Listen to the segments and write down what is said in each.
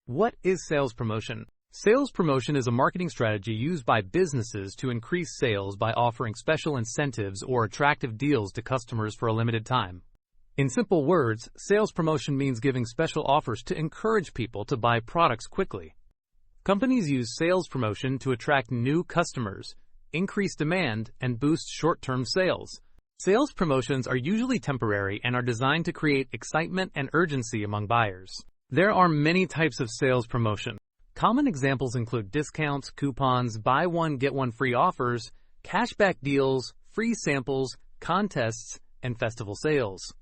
What is sales promotion? Sales promotion is a marketing strategy used by businesses to increase sales by offering special incentives or attractive deals to customers for a limited time. In simple words, sales promotion means giving special offers to encourage people to buy products quickly. Companies use sales promotion to attract new customers, increase demand, and boost short-term sales. Sales promotions are usually temporary and are designed to create excitement and urgency among buyers. There are many types of sales promotion. Common examples include discounts, coupons, buy one, get one free offers, cashback deals, free samples, contests, and festival sales.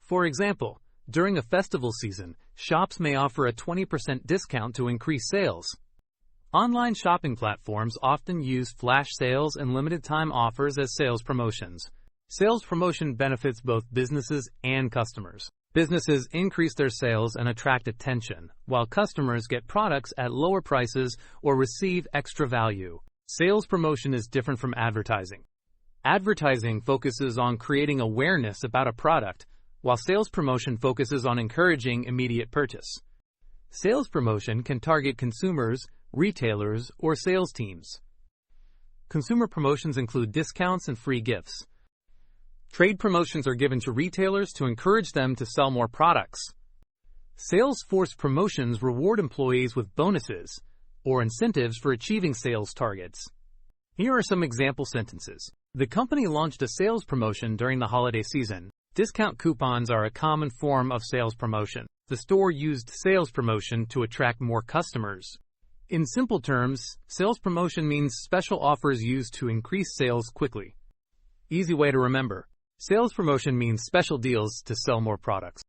For example, during a festival season, shops may offer a 20% discount to increase sales. Online shopping platforms often use flash sales and limited-time offers as sales promotions. Sales promotion benefits both businesses and customers. Businesses increase their sales and attract attention, while customers get products at lower prices or receive extra value. Sales promotion is different from advertising. Advertising focuses on creating awareness about a product, while sales promotion focuses on encouraging immediate purchase. Sales promotion can target consumers, retailers, or sales teams. Consumer promotions include discounts and free gifts. Trade promotions are given to retailers to encourage them to sell more products. Sales force promotions reward employees with bonuses or incentives for achieving sales targets. Here are some example sentences. The company launched a sales promotion during the holiday season. Discount coupons are a common form of sales promotion. The store used sales promotion to attract more customers. In simple terms, sales promotion means special offers used to increase sales quickly. Easy way to remember. Sales promotion means special deals to sell more products.